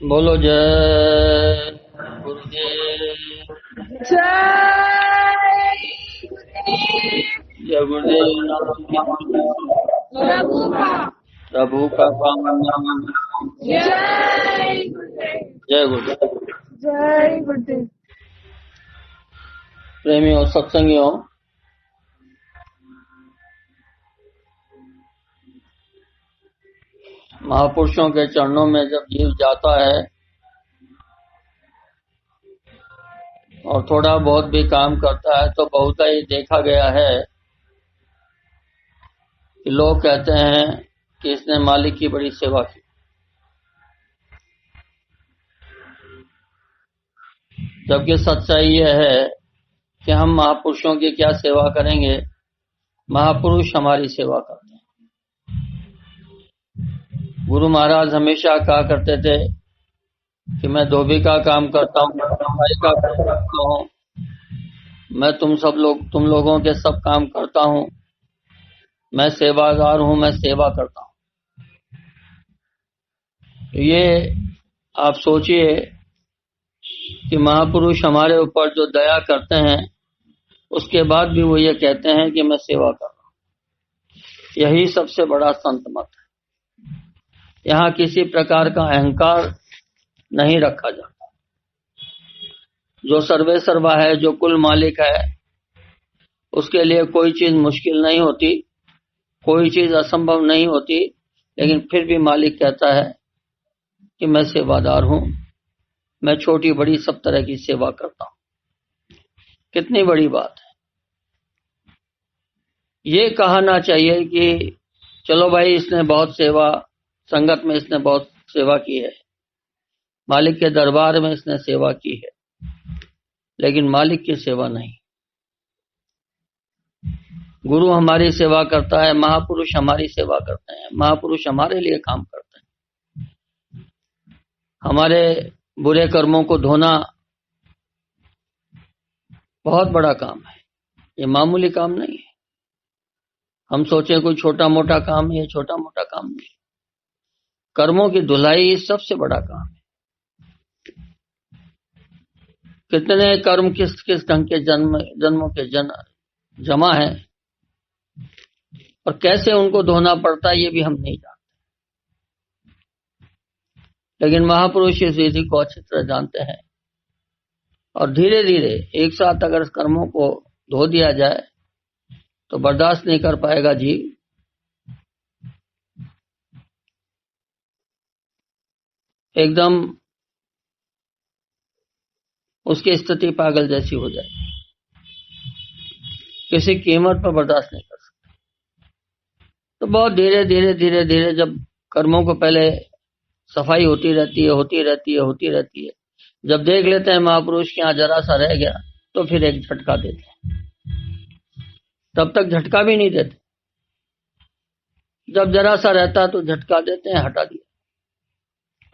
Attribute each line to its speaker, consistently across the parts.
Speaker 1: बोलो जय गुरुदेव।
Speaker 2: जय
Speaker 1: जय गुरुदेव।
Speaker 2: प्रभु का
Speaker 1: प्रभु का पावन।
Speaker 2: जय गुरुदेव।
Speaker 1: जय गुरुदेव।
Speaker 2: जय गुरुदेव।
Speaker 1: प्रेमियों, सत्संगियों, महापुरुषों के चरणों में जब जीव जाता है और थोड़ा बहुत भी काम करता है तो बहुत ही देखा गया है कि लोग कहते हैं कि इसने मालिक की बड़ी सेवा की। जबकि सच्चाई यह है कि हम महापुरुषों की क्या सेवा करेंगे। महापुरुष हमारी सेवा करते हैं। गुरु महाराज हमेशा कहा करते थे कि मैं धोबी का काम करता हूँ, सफाई का काम करता हूँ, मैं तुम लोगों के सब काम करता हूँ, मैं सेवादार हूँ, मैं सेवा करता हूँ। ये आप सोचिए कि महापुरुष हमारे ऊपर जो दया करते हैं उसके बाद भी वो ये कहते हैं कि मैं सेवा कर रहा हूँ। यही सबसे बड़ा संत मत है। यहाँ किसी प्रकार का अहंकार नहीं रखा जाता। जो सर्वे सर्वा है, जो कुल मालिक है, उसके लिए कोई चीज मुश्किल नहीं होती, कोई चीज असंभव नहीं होती, लेकिन फिर भी मालिक कहता है कि मैं सेवादार हूं, मैं छोटी बड़ी सब तरह की सेवा करता हूं। कितनी बड़ी बात है। ये कहना चाहिए कि चलो भाई, इसने बहुत सेवा, संगत में इसने बहुत सेवा की है, मालिक के दरबार में इसने सेवा की है, लेकिन मालिक की सेवा नहीं। गुरु हमारी सेवा करता है, महापुरुष हमारी सेवा करते हैं, महापुरुष हमारे लिए काम करते हैं। हमारे बुरे कर्मों को धोना बहुत बड़ा काम है, ये मामूली काम नहीं है। हम सोचे कोई छोटा मोटा काम है, ये छोटा मोटा काम नहीं। कर्मों की धुलाई सबसे बड़ा काम है। कितने कर्म किस किस ढंग के जन्मों के जमा है और कैसे उनको धोना पड़ता है ये भी हम नहीं जानते, लेकिन महापुरुष इस विधि को अच्छी तरह जानते हैं। और धीरे धीरे एक साथ अगर कर्मों को धो दिया जाए तो बर्दाश्त नहीं कर पाएगा जीव। एकदम उसकी स्थिति पागल जैसी हो जाए, किसी कीमत पर बर्दाश्त नहीं कर सकता। तो बहुत धीरे धीरे धीरे धीरे जब कर्मों को पहले सफाई होती रहती है, जब देख लेते हैं महापुरुष के यहाँ जरा सा रह गया तो फिर एक झटका देते हैं। तब तक झटका भी नहीं देते, जब जरा सा रहता तो झटका देते हैं, हटा दिया।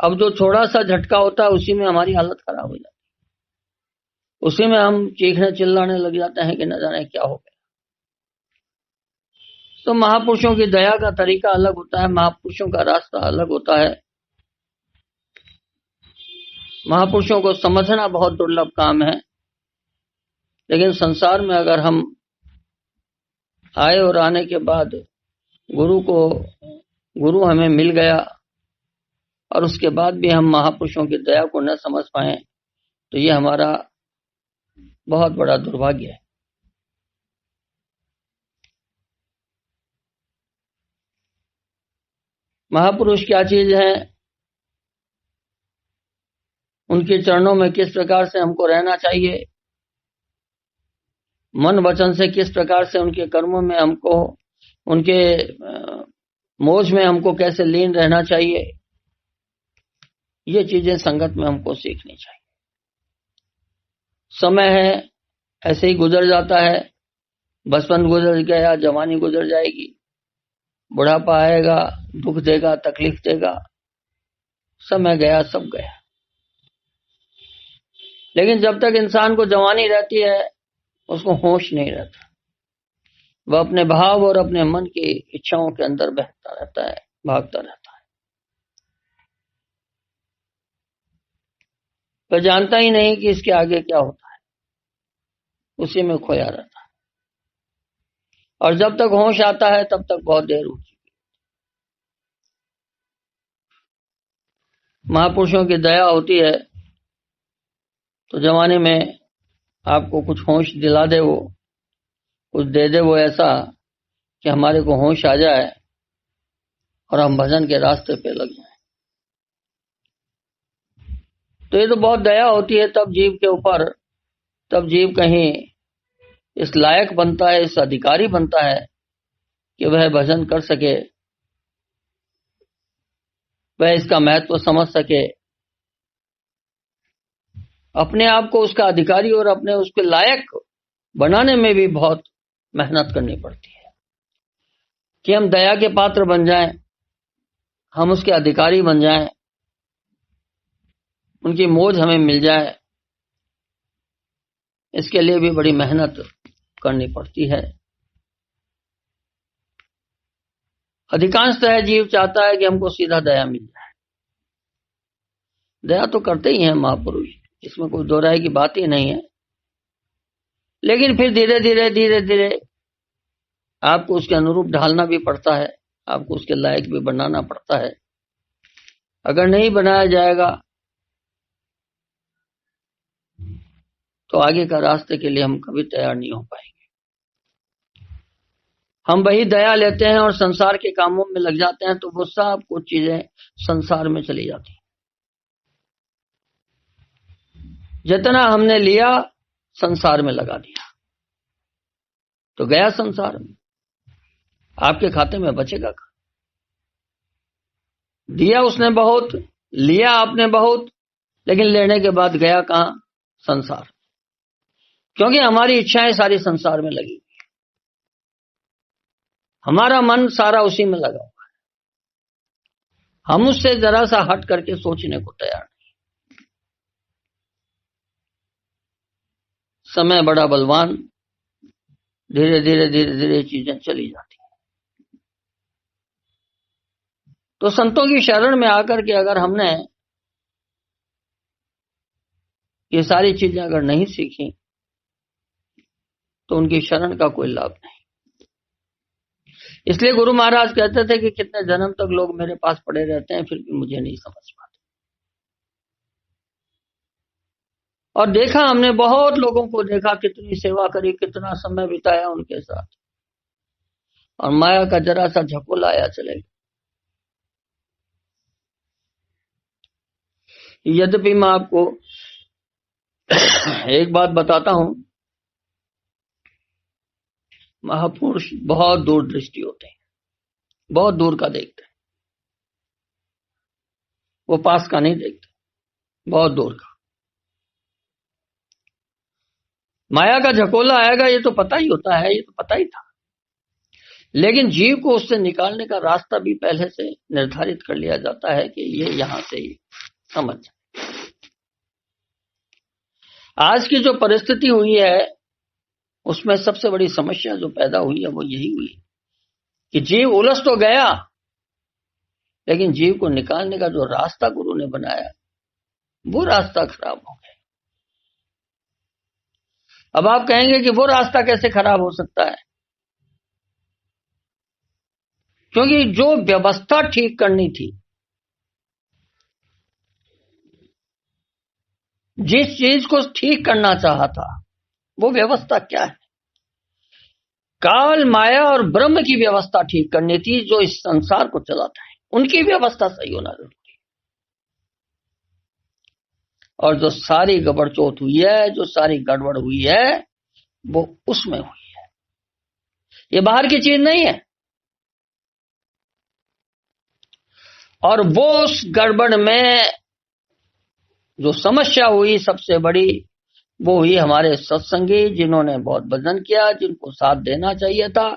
Speaker 1: अब जो थोड़ा सा झटका होता है उसी में हमारी हालत खराब हो जाती है, उसी में हम चीखने चिल्लाने लग जाते हैं कि न जाने क्या हो गया। तो महापुरुषों की दया का तरीका अलग होता है, महापुरुषों का रास्ता अलग होता है। महापुरुषों को समझना बहुत दुर्लभ काम है, लेकिन संसार में अगर हम आए और आने के बाद गुरु हमें मिल गया और उसके बाद भी हम महापुरुषों की दया को न समझ पाए तो ये हमारा बहुत बड़ा दुर्भाग्य है। महापुरुष क्या चीज है, उनके चरणों में किस प्रकार से हमको रहना चाहिए, मन वचन से किस प्रकार से उनके कर्मों में हमको, उनके मोज में हमको कैसे लीन रहना चाहिए, ये चीजें संगत में हमको सीखनी चाहिए। समय है ऐसे ही गुजर जाता है, बचपन गुजर गया, जवानी गुजर जाएगी, बुढ़ापा आएगा, दुख देगा, तकलीफ देगा, समय गया, सब गया। लेकिन जब तक इंसान को जवानी रहती है उसको होश नहीं रहता, वह अपने भाव और अपने मन की इच्छाओं के अंदर बहता रहता है, भागता रहता है। वह जानता ही नहीं कि इसके आगे क्या होता है, उसी में खोया रहता है। और जब तक होश आता है तब तक बहुत देर हो चुकी। महापुरुषों की दया होती है तो जमाने में आपको कुछ होश दिला दे, वो कुछ दे दे वो ऐसा कि हमारे को होश आ जाए और हम भजन के रास्ते पे लग जाएं। तो ये तो बहुत दया होती है तब जीव के ऊपर, तब जीव कहीं इस लायक बनता है, इस अधिकारी बनता है कि वह भजन कर सके, वह इसका महत्व समझ सके, अपने आप को उसका अधिकारी और अपने उसके लायक बनाने में भी बहुत मेहनत करनी पड़ती है कि हम दया के पात्र बन जाएं, हम उसके अधिकारी बन जाएं, उनकी मौज हमें मिल जाए। इसके लिए भी बड़ी मेहनत करनी पड़ती है। अधिकांशतः जीव चाहता है कि हमको सीधा दया मिल जाए। दया तो करते ही हैं महापुरुष, इसमें कोई दो राय की बात ही नहीं है, लेकिन फिर धीरे धीरे आपको उसके अनुरूप ढालना भी पड़ता है, आपको उसके लायक भी बनाना पड़ता है। अगर नहीं बनाया जाएगा तो आगे का रास्ते के लिए हम कभी तैयार नहीं हो पाएंगे। हम वही दया लेते हैं और संसार के कामों में लग जाते हैं तो वो सब कुछ चीजें संसार में चली जाती हैं। जितना हमने लिया संसार में लगा दिया तो गया संसार में, आपके खाते में बचेगा कहाँ? दिया उसने बहुत, लिया आपने बहुत, लेकिन लेने के बाद गया कहाँ? संसार। क्योंकि हमारी इच्छाएं सारी संसार में लगी हुई है, हमारा मन सारा उसी में लगा हुआ है, हम उससे जरा सा हट करके सोचने को तैयार नहीं। समय बड़ा बलवान, धीरे धीरे चीजें चली जाती हैं। तो संतों की शरण में आकर के अगर हमने ये सारी चीजें अगर नहीं सीखी तो उनकी शरण का कोई लाभ नहीं। इसलिए गुरु महाराज कहते थे कि कितने जन्म तक लोग मेरे पास पड़े रहते हैं फिर भी मुझे नहीं समझ पाते। और देखा हमने, बहुत लोगों को देखा, कितनी सेवा करी, कितना समय बिताया उनके साथ, और माया का जरा सा झकोला आया चलेगा। यद्यपि मैं आपको एक बात बताता हूं, महापुरुष बहुत दूर दृष्टि होते हैं, बहुत दूर का देखते हैं, वो पास का नहीं देखते, बहुत दूर का। माया का झकोला आएगा ये तो पता ही होता है, ये तो पता ही था, लेकिन जीव को उससे निकालने का रास्ता भी पहले से निर्धारित कर लिया जाता है कि ये यहां से ही समझ। आज की जो परिस्थिति हुई है उसमें सबसे बड़ी समस्या जो पैदा हुई है वो यही हुई कि जीव उलझ तो गया, लेकिन जीव को निकालने का जो रास्ता गुरु ने बनाया वो रास्ता खराब हो गया। अब आप कहेंगे कि वो रास्ता कैसे खराब हो सकता है? क्योंकि जो व्यवस्था ठीक करनी थी, जिस चीज को ठीक करना चाहा था, वो व्यवस्था क्या है? काल, माया और ब्रह्म की व्यवस्था ठीक करनी थी, जो इस संसार को चलाता है, उनकी व्यवस्था सही होना जरूरी है। और जो सारी गड़बड़चोट हुई है, जो सारी गड़बड़ हुई है, वो उसमें हुई है, ये बाहर की चीज नहीं है। और वो उस गड़बड़ में जो समस्या हुई सबसे बड़ी, वो हुई हमारे सत्संगी, जिन्होंने बहुत भजन किया, जिनको साथ देना चाहिए था,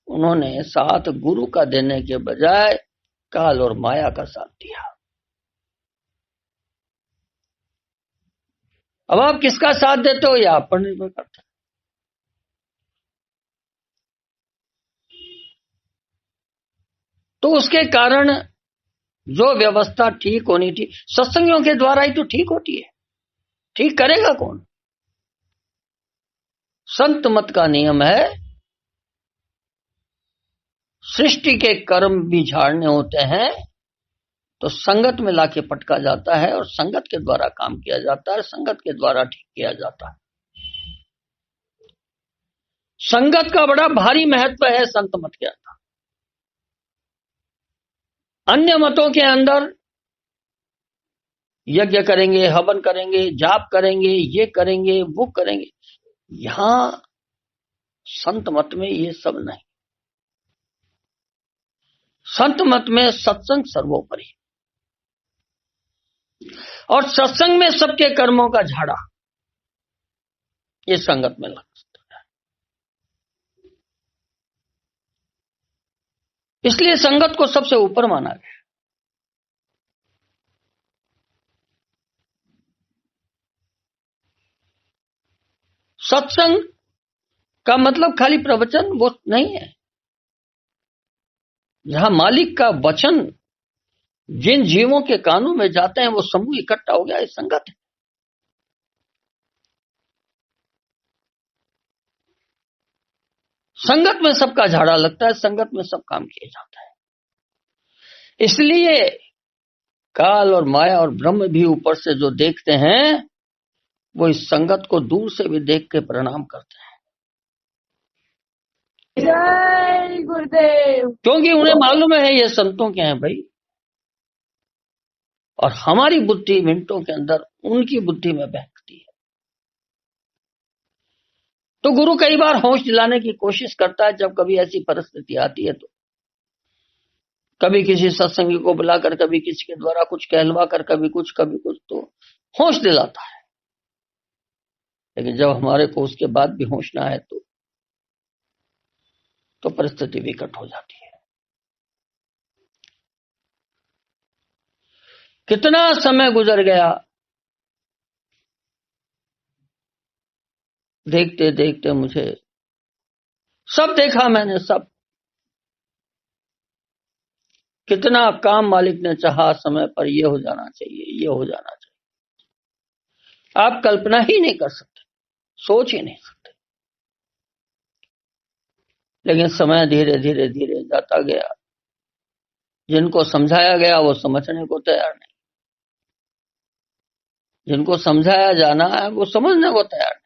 Speaker 1: उन्होंने साथ गुरु का देने के बजाय काल और माया का साथ दिया। अब आप किसका साथ देते हो, यह आप पर निर्भर करता है। तो उसके कारण जो व्यवस्था ठीक होनी थी, सत्संगियों के द्वारा ही तो ठीक होती है। ठीक करेगा कौन? संत मत का नियम है, सृष्टि के कर्म भी झाड़ने होते हैं तो संगत में लाके पटका जाता है और संगत के द्वारा काम किया जाता है, संगत के द्वारा ठीक किया जाता है। संगत का बड़ा भारी महत्व है संत मत के अंदर। अन्य मतों के अंदर यज्ञ करेंगे, हवन करेंगे, जाप करेंगे, ये करेंगे, वो करेंगे। यहां संत मत में ये सब नहीं। संत मत में सत्संग सर्वोपरि, और सत्संग में सबके कर्मों का झाड़ा, ये संगत में लगता है। इसलिए संगत को सबसे ऊपर माना गया। सत्संग का मतलब खाली प्रवचन वो नहीं है। जहां मालिक का वचन जिन जीवों के कानों में जाते हैं वो समूह इकट्ठा हो गया, ये संगत है। संगत में सबका झाड़ा लगता है, संगत में सब काम किया जाता है। इसलिए काल और माया और ब्रह्म भी ऊपर से जो देखते हैं वो इस संगत को दूर से भी देख के प्रणाम करते हैं,
Speaker 2: जय गुरुदेव।
Speaker 1: क्योंकि उन्हें मालूम है ये संतों के हैं भाई, और हमारी बुद्धि मिनटों के अंदर उनकी बुद्धि में बहकती है। तो गुरु कई बार होश दिलाने की कोशिश करता है जब कभी ऐसी परिस्थिति आती है। तो कभी किसी सत्संगी को बुलाकर, कभी किसी के द्वारा कुछ कहलवा कर, कभी कुछ तो होश दिलाता है। लेकिन जब हमारे को उसके बाद भी होश ना है तो परिस्थिति विकट हो जाती है। कितना समय गुजर गया, देखते देखते मुझे सब देखा मैंने, सब कितना काम मालिक ने चाहा समय पर ये हो जाना चाहिए, ये हो जाना चाहिए। आप कल्पना ही नहीं कर सकते, सोच ही नहीं सकते। लेकिन समय धीरे धीरे धीरे जाता गया। जिनको समझाया गया वो समझने को तैयार नहीं, जिनको समझाया जाना है वो समझने को तैयार नहीं।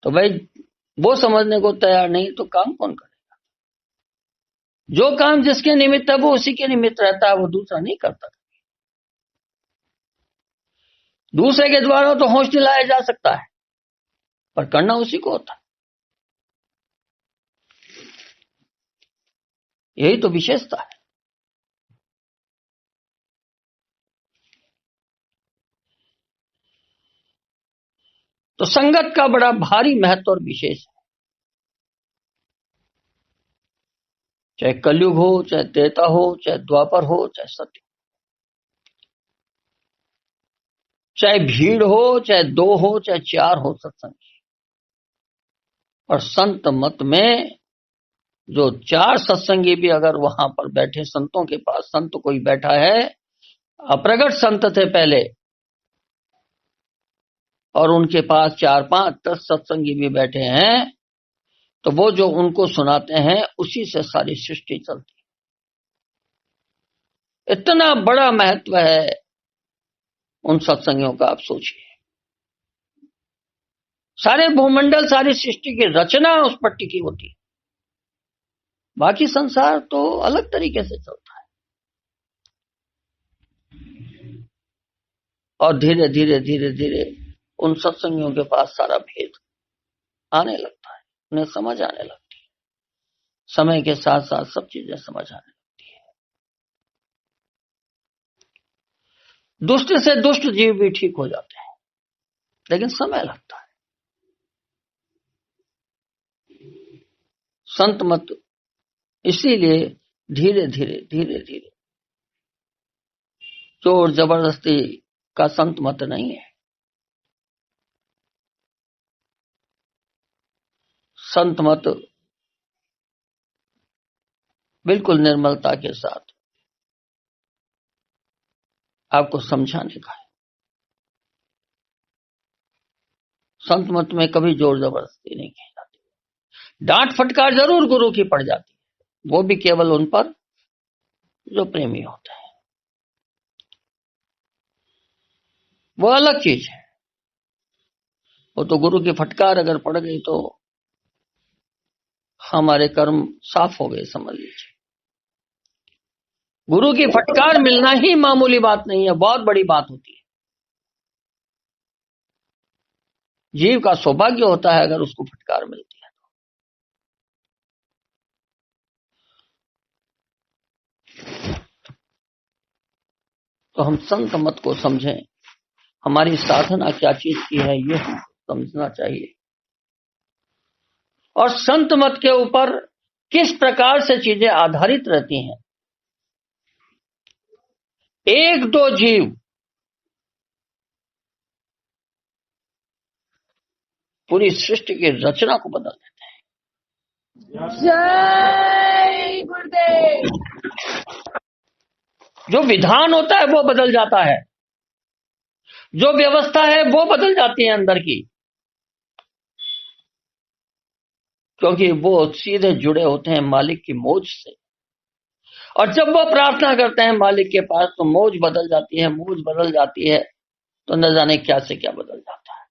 Speaker 1: तो भाई वो समझने को तैयार नहीं तो काम कौन करेगा? जो काम जिसके निमित्त है वो उसी के निमित्त रहता है, वो दूसरा नहीं करता। दूसरे के द्वारा तो होश दिलाया जा सकता है, पर करना उसी को होता है। यही तो विशेषता है। तो संगत का बड़ा भारी महत्व और विशेष है। चाहे कलयुग हो, चाहे त्रेता हो, चाहे द्वापर हो, चाहे सत्य, चाहे भीड़ हो, चाहे 2 हो, चाहे 4 हो सत्संग। और संत मत में जो 4 सत्संगी भी अगर वहां पर बैठे, संतों के पास संत कोई बैठा है, अप्रगट संत थे पहले, और उनके पास 4, 5, 10 सत्संगी भी बैठे हैं, तो वो जो उनको सुनाते हैं उसी से सारी सृष्टि चलती। इतना बड़ा महत्व है उन सत्संगियों का, आप सोचिए। सारे भूमंडल, सारी सृष्टि की रचना उस पर टिकी होती है। बाकी संसार तो अलग तरीके से चलता है। और धीरे धीरे धीरे धीरे उन सत्संगियों के पास सारा भेद आने लगता है, उन्हें समझ आने लगती है। समय के साथ साथ सब चीजें समझ आने लगती है। दुष्ट से दुष्ट जीव भी ठीक हो जाते हैं, लेकिन समय लगता है। संत मत इसीलिए धीरे धीरे धीरे धीरे, जोर जबरदस्ती का संत मत नहीं है। संत मत बिल्कुल निर्मलता के साथ आपको समझाने का है। संत मत में कभी जोर जबरदस्ती नहीं की जाती। डांट फटकार जरूर गुरु की पड़ जाती है, वो भी केवल उन पर जो प्रेमी होते हैं, वो अलग चीज है। वो तो गुरु की फटकार अगर पड़ गई तो हमारे कर्म साफ हो गए, समझ लीजिए। गुरु की फटकार मिलना ही मामूली बात नहीं है, बहुत बड़ी बात होती है। जीव का सौभाग्य होता है अगर उसको फटकार मिलती है। तो हम संत मत को समझें, हमारी साधना क्या चीज की है ये हम समझना चाहिए, और संत मत के ऊपर किस प्रकार से चीजें आधारित रहती हैं। एक दो जीव पूरी सृष्टि की रचना को बदल देते हैं।
Speaker 2: जय गुरुदेव।
Speaker 1: जो विधान होता है वो बदल जाता है, जो व्यवस्था है वो बदल जाती है अंदर की, क्योंकि वो सीधे जुड़े होते हैं मालिक की मौज से। और जब वो प्रार्थना करते हैं मालिक के पास तो मौज बदल जाती है, मौज बदल जाती है तो न जाने क्या से क्या बदल जाता है।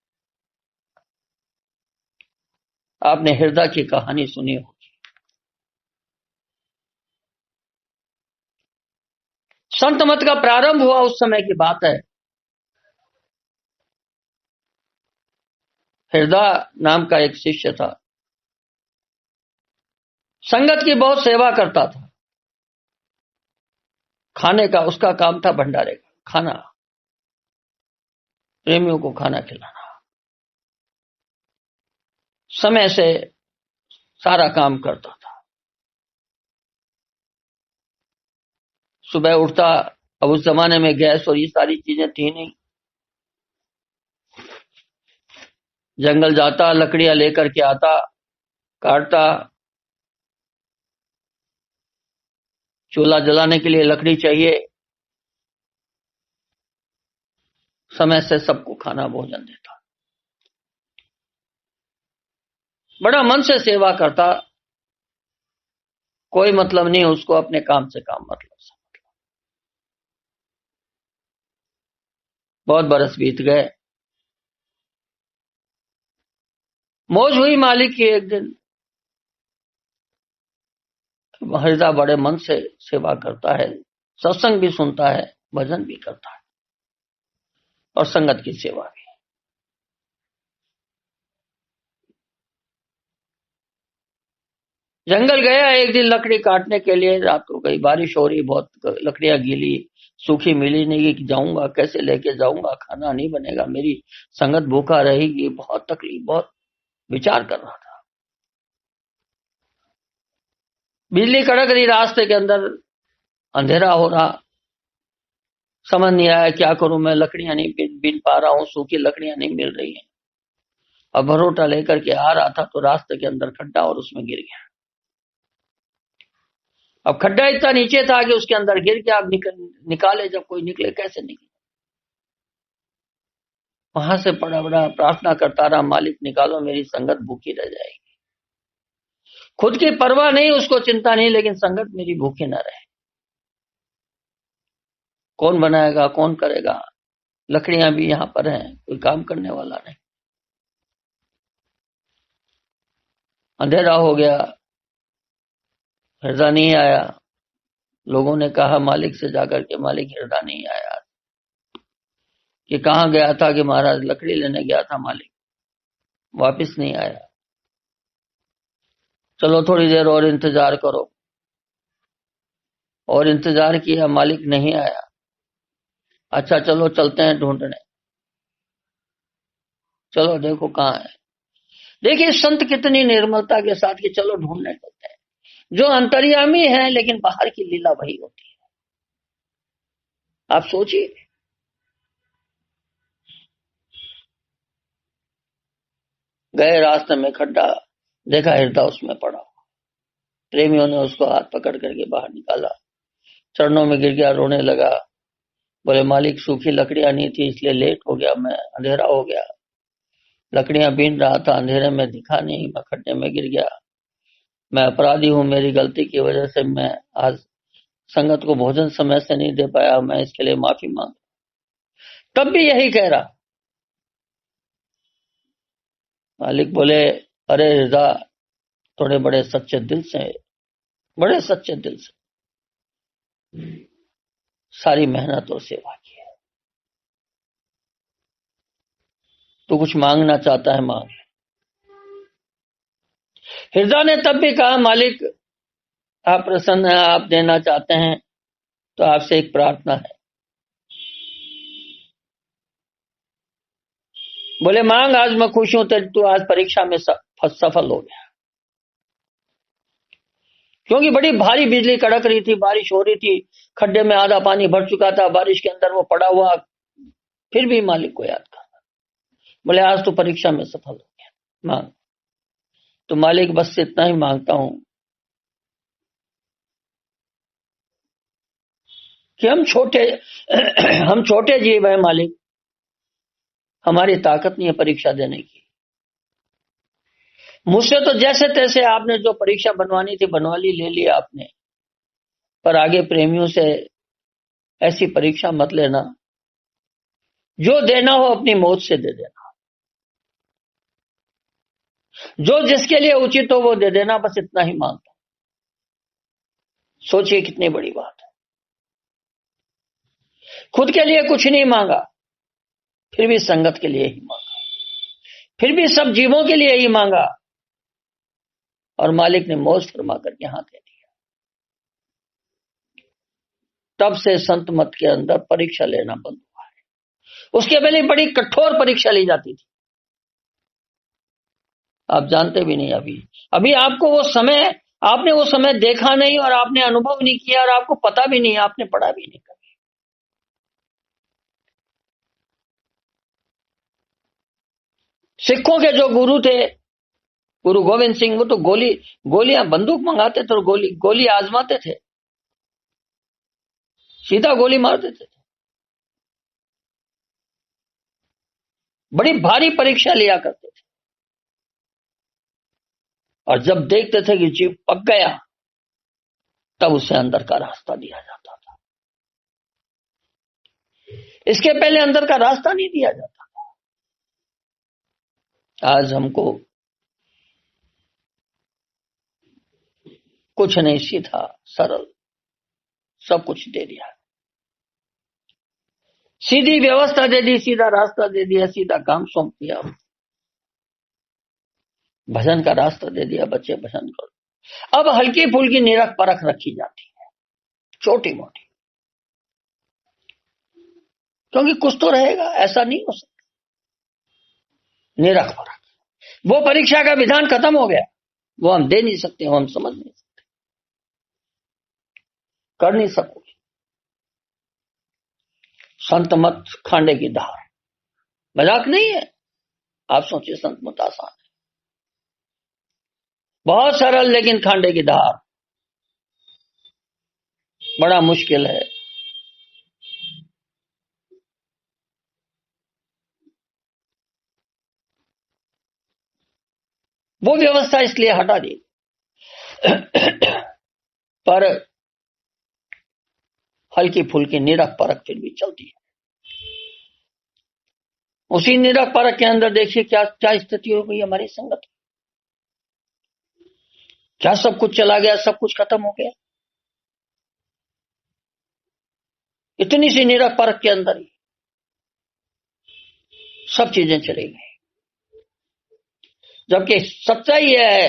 Speaker 1: आपने हृदय की कहानी सुनी होगी। संत मत का प्रारंभ हुआ उस समय की बात है। हृदय नाम का एक शिष्य था, संगत की बहुत सेवा करता था। खाने का उसका काम था, भंडारे का खाना, प्रेमियों को खाना खिलाना, समय से सारा काम करता था। सुबह उठता, अब उस जमाने में गैस और ये सारी चीजें थी नहीं, जंगल जाता, लकड़ियां लेकर के आता, काटता, चूल्हा जलाने के लिए लकड़ी चाहिए, समय से सबको खाना भोजन देता, बड़ा मन से सेवा करता, कोई मतलब नहीं उसको अपने काम से काम मतलब। बहुत बरस बीत गए, मौज हुई मालिक की। एक दिन हृदय बड़े मन से सेवा करता है, सत्संग भी सुनता है, भजन भी करता है और संगत की सेवा भी। जंगल गया एक दिन लकड़ी काटने के लिए, रात को गई, बारिश हो रही, बहुत लकड़ियां गीली सूखी मिली नहीं कि जाऊंगा कैसे लेके जाऊंगा, खाना नहीं बनेगा, मेरी संगत भूखा रहेगी, बहुत तकलीफ, बहुत विचार कर रहा था। बिजली कड़क रही रास्ते के अंदर, अंधेरा हो रहा, समझ नहीं आया क्या करूं मैं, लकड़ियां नहीं बीन पा रहा हूं, सूखी लकड़ियां नहीं मिल रही हैं। अब भरोटा लेकर के आ रहा था तो रास्ते के अंदर खड्डा और उसमें गिर गया। अब खड्डा इतना नीचे था कि उसके अंदर गिर गया। अब निकाले जब कोई निकले, कैसे निकले। वहां से बड़ा बड़ा प्रार्थना करता रहा, मालिक निकालो, मेरी संगत भूखी रह जाएगी। खुद की परवाह नहीं, उसको चिंता नहीं, लेकिन संगत मेरी भूखी न रहे। कौन बनाएगा, कौन करेगा, लकड़ियां भी यहां पर हैं, कोई काम करने वाला नहीं। अंधेरा हो गया, हृदय नहीं आया। लोगों ने कहा मालिक से जाकर के, मालिक हृदय नहीं आया। कि कहां गया था? कि महाराज लकड़ी लेने गया था, मालिक वापस नहीं आया। चलो थोड़ी देर और इंतजार करो। और इंतजार किया, मालिक नहीं आया। अच्छा चलो चलते हैं ढूंढने, चलो देखो कहां है। देखिए संत कितनी निर्मलता के साथ कि चलो ढूंढने चलते हैं। जो अंतर्यामी है लेकिन बाहर की लीला वही होती है। आप सोचिए, गए रास्ते में खड्डा देखा, हृदय उसमें पड़ा। प्रेमियों ने उसको हाथ पकड़ करके बाहर निकाला, चरणों में गिर गया, रोने लगा। बोले मालिक सूखी लकड़ियां नहीं थी इसलिए लेट हो गया मैं, अंधेरा हो गया, लकड़ियां बीन रहा था, अंधेरे में दिखा नहीं, मैं खड्डे में गिर गया। मैं अपराधी हूं, मेरी गलती की वजह से मैं आज संगत को भोजन समय से नहीं दे पाया, मैं इसके लिए माफी मांग। तब भी यही कह रहा। मालिक बोले, अरे रिजा, थोड़े बड़े सच्चे दिल से, बड़े सच्चे दिल से सारी मेहनत और सेवा की है। तू कुछ मांगना चाहता है मांग। हिरजा ने तब भी कहा, मालिक आप प्रसन्न हैं, आप देना चाहते हैं तो आपसे एक प्रार्थना है। बोले मांग, आज मैं खुश हूं, तू आज परीक्षा में सफल हो गया। क्योंकि बड़ी भारी बिजली कड़क रही थी, बारिश हो रही थी, खड्डे में आधा पानी भर चुका था, बारिश के अंदर वो पड़ा हुआ, फिर भी मालिक को याद करना। बोले आज तो परीक्षा में सफल हो गया, मांग। तो मालिक बस इतना ही मांगता हूं कि हम छोटे जीव है मालिक, हमारी ताकत नहीं है परीक्षा देने की। मुझसे तो जैसे तैसे आपने जो परीक्षा बनवानी थी बनवा ली, ले लिया आपने, पर आगे प्रेमियों से ऐसी परीक्षा मत लेना। जो देना हो अपनी मौत से दे देना, जो जिसके लिए उचित हो वो दे देना, बस इतना ही मांगता। सोचिए कितनी बड़ी बात है। खुद के लिए कुछ नहीं मांगा, फिर भी संगत के लिए ही मांगा, फिर भी सब जीवों के लिए ही मांगा, और मालिक ने मौज फरमा करके हाथ दे दिया। तब से संत मत के अंदर परीक्षा लेना बंद हुआ है। उसके पहले बड़ी कठोर परीक्षा ली जाती थी, आप जानते भी नहीं। अभी आपको वो समय, आपने वो समय देखा नहीं और आपने अनुभव नहीं किया और आपको पता भी नहीं, आपने पढ़ा भी नहीं कभी। सिखों के जो गुरु थे, गुरु गोविंद सिंह, वो तो गोलियां बंदूक मंगाते थे और गोली आजमाते थे, सीधा गोली मार देते थे। बड़ी भारी परीक्षा लिया करते थे, और जब देखते थे कि जीव पक गया, तब उसे अंदर का रास्ता दिया जाता था। इसके पहले अंदर का रास्ता नहीं दिया जाता था। आज हमको कुछ नहीं, सीधा सरल सब कुछ दे दिया, सीधी व्यवस्था दे दी, सीधा रास्ता दे दिया, सीधा काम सौंप दिया, भजन का रास्ता दे दिया, बच्चे भजन करो। अब हल्की फुल्की निरख परख रखी जाती है, छोटी मोटी, क्योंकि कुछ तो रहेगा, ऐसा नहीं हो सकता। निरख परख, वो परीक्षा का विधान खत्म हो गया, वो हम दे नहीं सकते, वो हम समझ नहीं सकते, कर नहीं सकोगे। संत मत खांडे की धार, मजाक नहीं है। आप सोचिए, संत मत आसान है, बहुत सरल, लेकिन खांडे की धार बड़ा मुश्किल है। वो व्यवस्था इसलिए हटा दी पर हल्की फुल्की निरख परख फिर भी चलती है। उसी निरख परख के अंदर देखिए क्या क्या स्थिति हो गई हमारी संगत, क्या सब कुछ चला गया, सब कुछ खत्म हो गया, इतनी सी निरख परख के अंदर ही सब चीजें चली गई। जबकि सच्चाई यह है,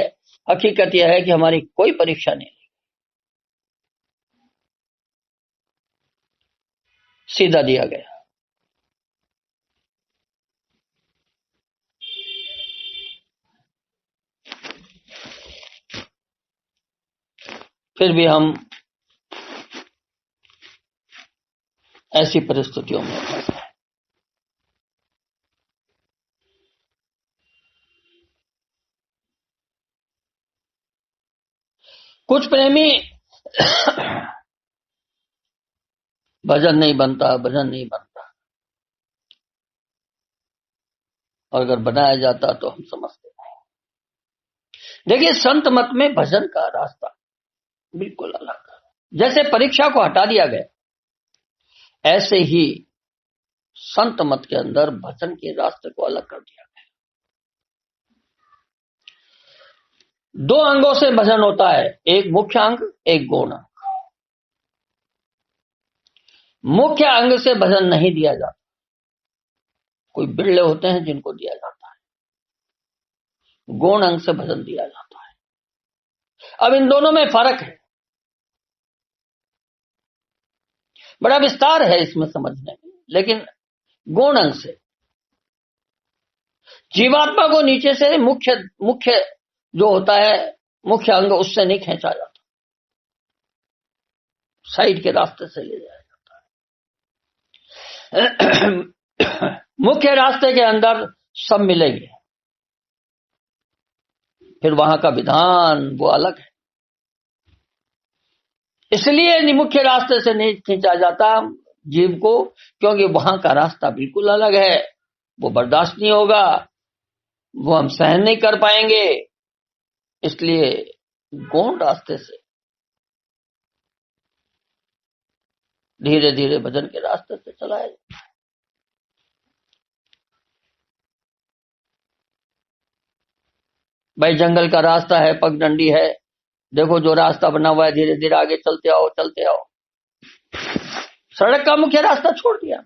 Speaker 1: हकीकत यह है कि हमारी कोई परीक्षा नहीं, सीधा दिया गया। फिर भी हम ऐसी परिस्थितियों में फंसे हैं। कुछ प्रेमी भजन नहीं बनता, भजन नहीं बनता, और अगर बनाया जाता तो हम समझते नहीं। देखिए, संत मत में भजन का रास्ता बिल्कुल अलग। जैसे परीक्षा को हटा दिया गया, ऐसे ही संत मत के अंदर भजन के रास्ते को अलग कर दिया गया। 2 अंगों से भजन होता है, एक मुख्य अंग, एक गौण अंग। मुख्य अंग से भजन नहीं दिया जाता, कोई बिरले होते हैं जिनको दिया जाता है। गौण अंग से भजन दिया जाता है। अब इन दोनों में फर्क है, बड़ा विस्तार है इसमें समझने में, लेकिन गौण अंग से जीवात्मा को नीचे से मुख्य जो होता है, मुख्य अंग, उससे नहीं खींचा जाता, साइड के रास्ते से ले जाया जाता है। मुख्य रास्ते के अंदर सब मिलेंगे, फिर वहां का विधान वो अलग है। इसलिए मुख्य रास्ते से नहीं खींचा जाता जीव को, क्योंकि वहां का रास्ता बिल्कुल अलग है, वो बर्दाश्त नहीं होगा, वो हम सहन नहीं कर पाएंगे। इसलिए गौण रास्ते से धीरे धीरे भजन के रास्ते से चलाया जाता है। भाई, जंगल का रास्ता है, पगडंडी है, देखो जो रास्ता बना हुआ है, धीरे धीरे आगे चलते आओ चलते आओ। सड़क का मुख्य रास्ता छोड़ दिया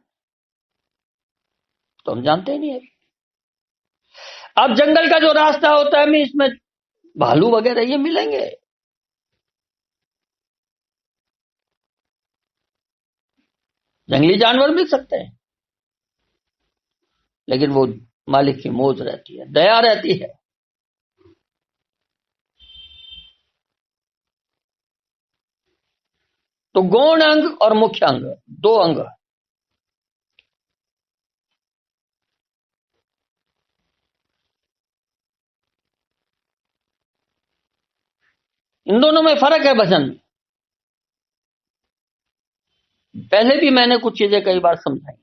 Speaker 1: तो हम जानते ही नहीं है। अब जंगल का जो रास्ता होता है, इसमें भालू वगैरह ये मिलेंगे, जंगली जानवर मिल सकते हैं, लेकिन वो मालिक की मौज रहती है, दया रहती है। तो गौण अंग और मुख्य अंग, 2 अंग। इन दोनों में फर्क है भजन में। पहले भी मैंने कुछ चीजें कई बार समझाई।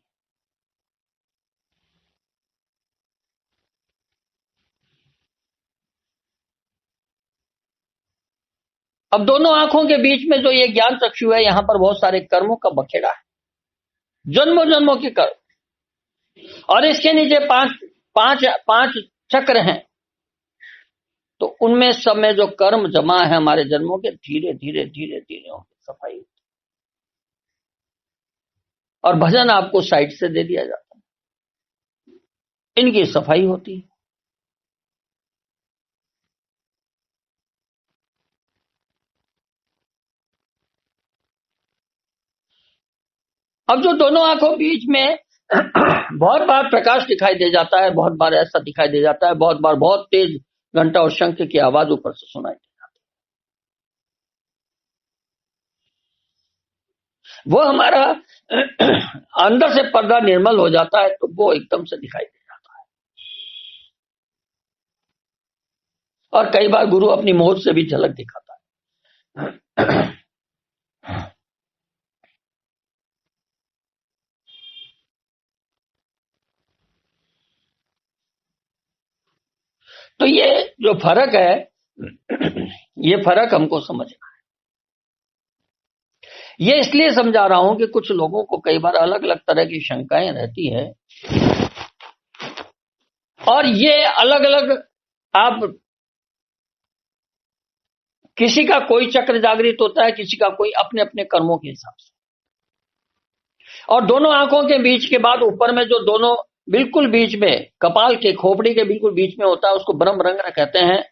Speaker 1: अब दोनों आंखों के बीच में जो ये ज्ञान चक्षु है, यहां पर बहुत सारे कर्मों का बखेड़ा है, जन्मों जन्मों के कर्म, और इसके नीचे पांच चक्र हैं। तो उनमें सब में जो कर्म जमा है हमारे जन्मों के, धीरे धीरे धीरे धीरे सफाई होती है, और भजन आपको साइड से दे दिया जाता है, इनकी सफाई होती है। अब जो दोनों आंखों बीच में बहुत बार प्रकाश दिखाई दे जाता है, बहुत बार ऐसा दिखाई दे जाता है, बहुत बार बहुत तेज घंटा और शंख की आवाज ऊपर से सुनाई दे जाती है। वो हमारा अंदर से पर्दा निर्मल हो जाता है, तो वो एकदम से दिखाई दे जाता है। और कई बार गुरु अपनी मोहर से भी झलक दिखाता है। तो ये जो फर्क है, ये फर्क हमको समझना है। ये इसलिए समझा रहा हूं कि कुछ लोगों को कई बार अलग अलग तरह की शंकाएं रहती है, और ये अलग अलग, आप किसी का कोई चक्र जागृत होता है, किसी का कोई अपने अपने कर्मों के हिसाब से। और दोनों आंखों के बीच के बाद ऊपर में जो दोनों बिल्कुल बीच में, कपाल के खोपड़ी के बिल्कुल बीच में होता है, उसको ब्रह्म रंग कहते हैं,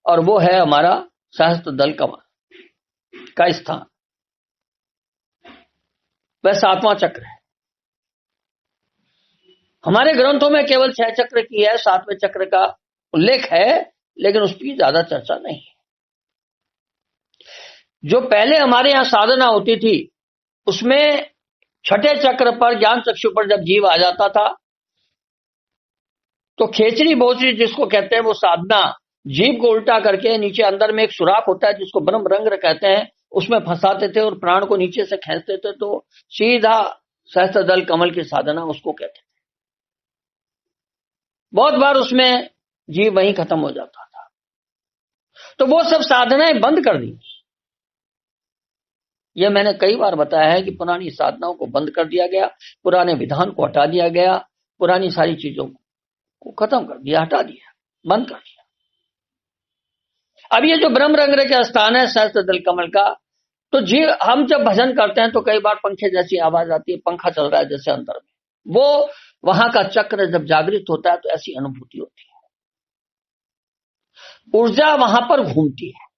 Speaker 1: और वो है हमारा सहस्त्र दल कमल का स्थान। वह 7वां चक्र है। हमारे ग्रंथों में केवल 6 चक्र की है, 7वें चक्र का उल्लेख है, लेकिन उसकी ज्यादा चर्चा नहीं है। जो पहले हमारे यहां साधना होती थी, उसमें 6ठे चक्र पर, ज्ञान चक्षु पर जब जीव आ जाता था, तो खेचरी बोचरी जिसको कहते हैं, वो साधना जीव को उल्टा करके नीचे अंदर में एक सुराख होता है जिसको ब्रह्म रंग कहते हैं, उसमें फंसाते थे और प्राण को नीचे से खींचते थे, तो सीधा सहस्त्र दल कमल की साधना उसको कहते थे। बहुत बार उसमें जीव वहीं खत्म हो जाता था। तो वो सब साधनाएं बंद कर दी। यह मैंने कई बार बताया है कि पुरानी साधनाओं को बंद कर दिया गया, पुराने विधान को हटा दिया गया, पुरानी सारी चीजों को खत्म कर दिया, हटा दिया, बंद कर दिया। अब ये जो ब्रह्म रंग के स्थान है सहस्त्र दल कमल का, तो जी हम जब भजन करते हैं तो कई बार पंखे जैसी आवाज आती है, पंखा चल रहा है जैसे अंदर में, वो वहां का चक्र जब जागृत होता है तो ऐसी अनुभूति होती है, ऊर्जा वहां पर घूमती है।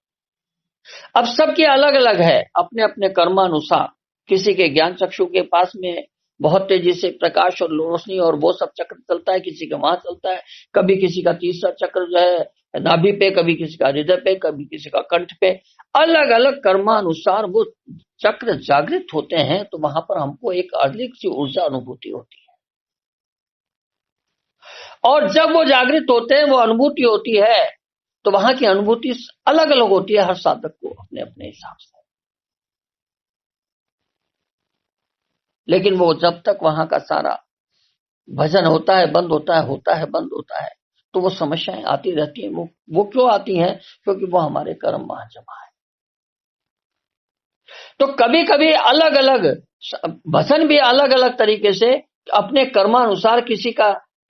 Speaker 1: अब सबके अलग अलग है, अपने अपने कर्मानुसार। किसी के ज्ञान चक्षु के पास में बहुत तेजी से प्रकाश और रोशनी और वो सब चक्र चलता है, किसी का वहां चलता है, कभी किसी का तीसरा चक्र जो है नाभि पे, कभी किसी का हृदय पे, कभी किसी का कंठ पे, अलग अलग कर्मानुसार वो चक्र जागृत होते हैं। तो वहां पर हमको एक अधिक सी ऊर्जा अनुभूति होती है, और जब वो जागृत होते हैं, वो अनुभूति होती है, तो वहां की अनुभूति अलग अलग होती है हर साधक को अपने अपने हिसाब से। लेकिन वो जब तक वहां का सारा भजन होता है, बंद होता है, होता है, बंद होता है, तो वो समस्याएं आती रहती हैं। वो क्यों आती हैं? क्योंकि वो हमारे कर्म वहां जमा है। तो कभी कभी अलग अलग भजन भी अलग अलग तरीके से अपने कर्मानुसार,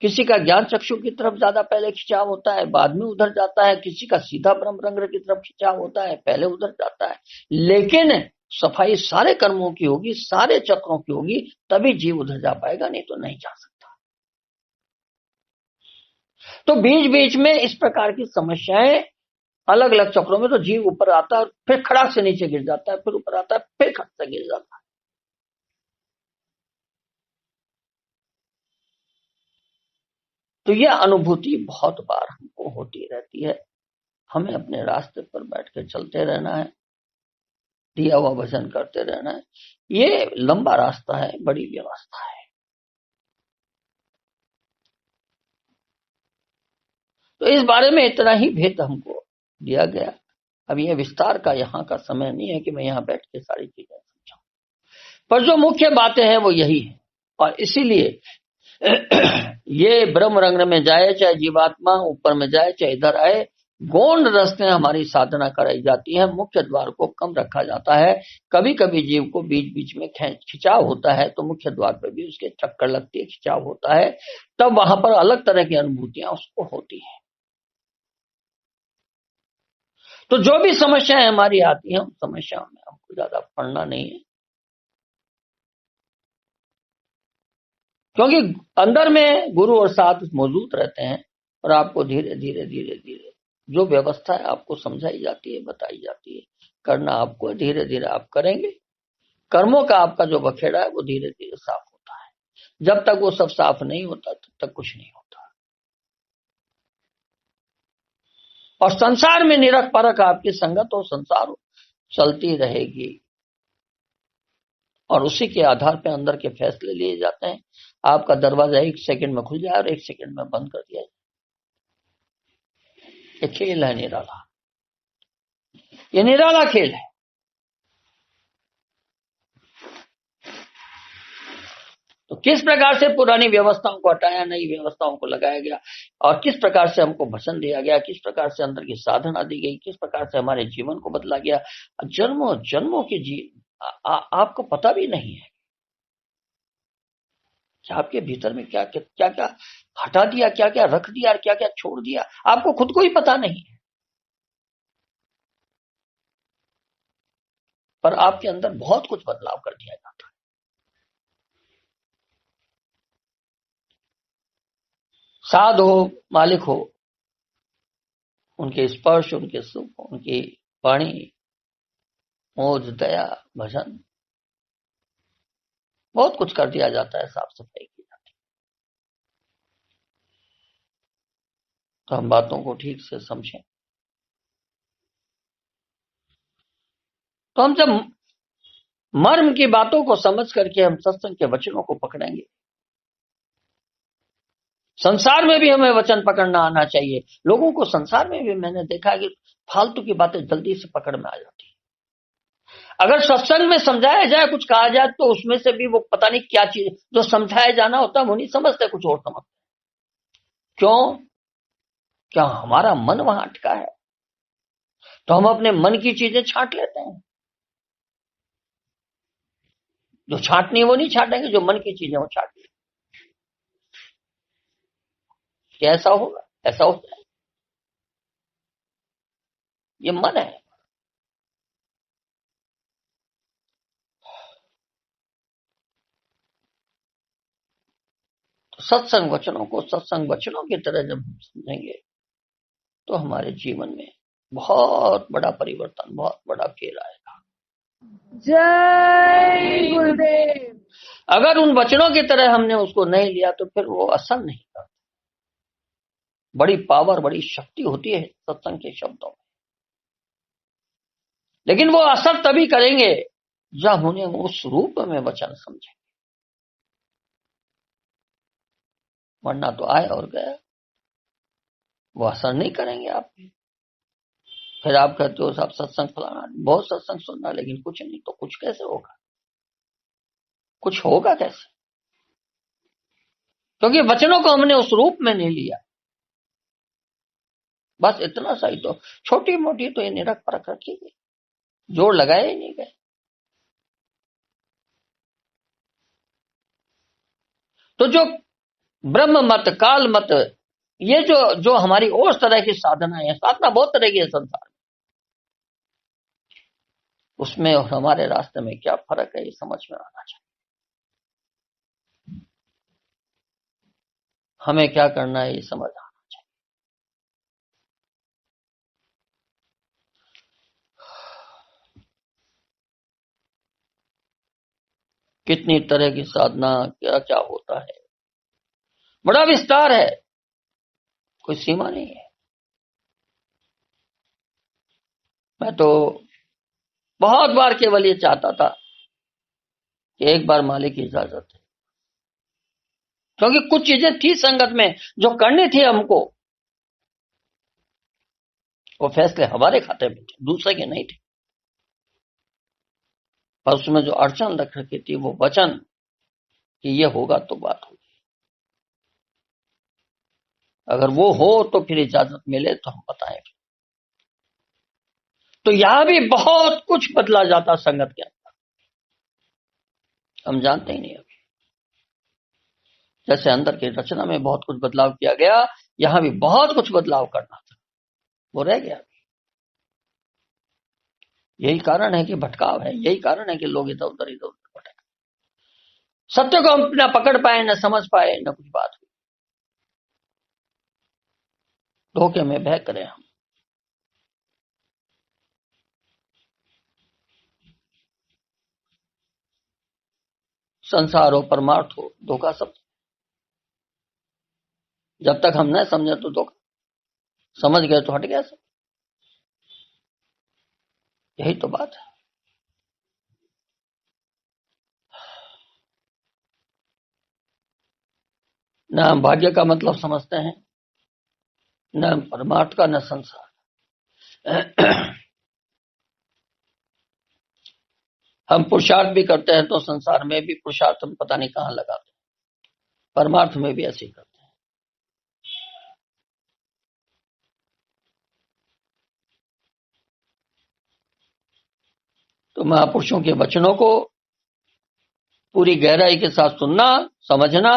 Speaker 1: किसी का ज्ञान चक्षु की तरफ ज्यादा पहले खिंचाव होता है, बाद में उधर जाता है, किसी का सीधा ब्रह्म रंग की तरफ खिंचाव होता है, पहले उधर जाता है। लेकिन सफाई सारे कर्मों की होगी, सारे चक्रों की होगी, तभी जीव उधर जा पाएगा, नहीं तो नहीं जा सकता। तो बीच बीच में इस प्रकार की समस्याएं अलग अलग चक्रों में, तो जीव ऊपर आता है, फिर खड़ाक से नीचे गिर जाता है, फिर ऊपर आता है, फिर खट से गिर जाता है। तो यह अनुभूति बहुत बार हमको होती रहती है। हमें अपने रास्ते पर बैठ के चलते रहना है, दिया हुआ भजन करते रहना है। ये लंबा रास्ता है, बड़ी व्यवस्था है। तो इस बारे में इतना ही भेद हमको दिया गया। अब ये विस्तार का यहाँ का समय नहीं है कि मैं यहाँ बैठ के सारी चीजें समझाऊं, पर जो मुख्य बातें हैं वो यही है। और इसीलिए ये ब्रह्म रंग में जाए, चाहे जीवात्मा ऊपर में जाए, चाहे इधर आए, गौण रस्ते हमारी साधना कराई जाती है। मुख्य द्वार को कम रखा जाता है। कभी कभी जीव को बीच बीच में खिंचाव होता है, तो मुख्य द्वार पर भी उसके चक्कर लगती है, खिंचाव होता है, तब वहां पर अलग तरह की अनुभूतियां उसको होती है। तो जो भी समस्याएं हमारी आती हैं, उन समस्याओं में हमको ज्यादा पढ़ना नहीं है, क्योंकि अंदर में गुरु और साथ मौजूद रहते हैं, और आपको धीरे धीरे धीरे धीरे जो व्यवस्था है आपको समझाई जाती है, बताई जाती है। करना आपको, धीरे धीरे आप करेंगे। कर्मों का आपका जो बखेड़ा है वो धीरे धीरे साफ होता है। जब तक वो सब साफ नहीं होता तब तक कुछ नहीं होता। और संसार में निरख परख आपकी संगत हो, संसार हो, चलती रहेगी, और उसी के आधार पर अंदर के फैसले लिए जाते हैं। आपका दरवाजा 1 सेकंड में खुल जाए और 1 सेकंड में बंद कर दिया जाए। ये खेल है निराला, ये निराला खेल है। तो किस प्रकार से पुरानी व्यवस्थाओं को हटाया, नई व्यवस्थाओं को लगाया गया, और किस प्रकार से हमको भजन दिया गया, किस प्रकार से अंदर की साधना दी गई, किस प्रकार से हमारे जीवन को बदला गया, जन्मों जन्मों की आपको पता भी नहीं है कि आपके भीतर में क्या क्या क्या हटा दिया, क्या क्या रख दिया और क्या क्या छोड़ दिया, आपको खुद को ही पता नहीं है। पर आपके अंदर बहुत कुछ बदलाव कर दिया जाता है। साध हो, मालिक हो, उनके स्पर्श, उनके सुख, उनकी वाणी, मोज, दया, भजन, बहुत कुछ कर दिया जाता है, साफ सफाई की जाती है। तो हम बातों को ठीक से समझें। तो हम जब मर्म की बातों को समझ करके हम सत्संग के वचनों को पकड़ेंगे, संसार में भी हमें वचन पकड़ना आना चाहिए। लोगों को संसार में भी मैंने देखा है कि फालतू की बातें जल्दी से पकड़ में आ जाती है। अगर सत्संग में समझाया जाए, कुछ कहा जाए, तो उसमें से भी वो पता नहीं क्या चीज जो समझाया जाना होता है वो नहीं समझते, कुछ और समझते। क्यों? क्या हमारा मन वहां अटका है? तो हम अपने मन की चीजें छांट लेते हैं। जो छांटनी वो नहीं छाटेंगे, जो मन की चीजें वो छाट लेंगे। क्या ऐसा होगा? ऐसा होता है। ये मन है। तो सत्संग वचनों को सत्संग वचनों की तरह जब हम समझेंगे तो हमारे जीवन में बहुत बड़ा परिवर्तन, बहुत बड़ा फेर आएगा।
Speaker 2: जय गुरुदेव।
Speaker 1: अगर उन वचनों की तरह हमने उसको नहीं लिया तो फिर वो असर नहीं करता। बड़ी पावर, बड़ी शक्ति होती है सत्संग के शब्दों में, लेकिन वो असर तभी करेंगे जब उन्हें उस रूप में वचन समझेंगे। वरना तो आए और गए, वो असर नहीं करेंगे आप पे। फिर आप कहते हो साहब सत्संग फलाना, बहुत सत्संग सुनना लेकिन कुछ नहीं, तो कुछ कैसे होगा? कुछ होगा कैसे? क्योंकि वचनों को हमने उस रूप में नहीं लिया। बस इतना सा ही, तो छोटी मोटी तो ये निरख परख रखी गई, जोड़ लगाए ही नहीं गए। तो जो ब्रह्म मत, काल मत, ये जो जो हमारी और तरह की साधना है, साधना बहुत तरह की है संसार में, उसमें और हमारे रास्ते में क्या फर्क है ये समझ में आना चाहिए। हमें क्या करना है ये समझ आना चाहिए। कितनी तरह की साधना, क्या क्या होता है, बड़ा विस्तार है, कोई सीमा नहीं है। मैं तो बहुत बार केवल ये चाहता था कि एक बार मालिक की इजाजत है, क्योंकि कुछ चीजें थी संगत में जो करनी थी हमको, वो फैसले हमारे खाते में थे, दूसरे के नहीं थे। पर उसमें जो अड़चन रख रखी थी वो वचन कि ये होगा तो बात होगी। अगर वो हो तो फिर इजाजत मिले तो हम बताएं। तो यहां भी बहुत कुछ बदला जाता संगत के अंदर, हम जानते ही नहीं। अभी जैसे अंदर की रचना में बहुत कुछ बदलाव किया गया, यहां भी बहुत कुछ बदलाव करना था, वो रह गया। यही कारण है कि भटकाव है, यही कारण है कि लोग इधर उधर भटक, सत्य को हम न पकड़ पाए, न समझ पाए, न कुछ बात हुई, धोखे में बह करें हम। संसार हो, परमार्थ हो, धोखा सब। जब तक हम न समझे तो धोखा, समझ गए तो हट गया सब। यही तो बात है। न हम भाग्य का मतलब समझते हैं, न परमार्थ का, न संसार। हम पुरुषार्थ भी करते हैं तो संसार में भी पुरुषार्थ हम पता नहीं कहां लगाते, परमार्थ में भी ऐसे ही करते हैं। तो महापुरुषों के वचनों को पूरी गहराई के साथ सुनना, समझना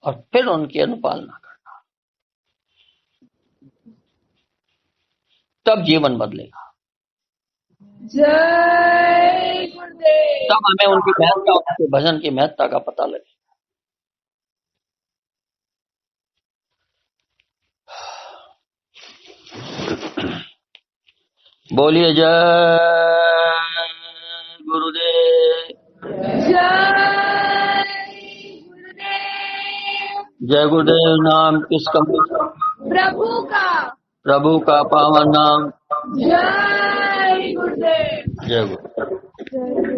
Speaker 1: और फिर उनकी अनुपालना करना, तब जीवन बदलेगा।
Speaker 2: जय गुरुदेव।
Speaker 1: तब हमें उनकी महत्ता, उनके भजन की महत्ता का पता लगेगा। बोलिए जय गुरुदेव।
Speaker 2: जय गुरुदेव।
Speaker 1: जय गुरुदेव नाम किसका?
Speaker 2: प्रभु का।
Speaker 1: प्रभु का पावन नाम।
Speaker 2: जय गुरुदेव।
Speaker 1: जय गुरुदेव।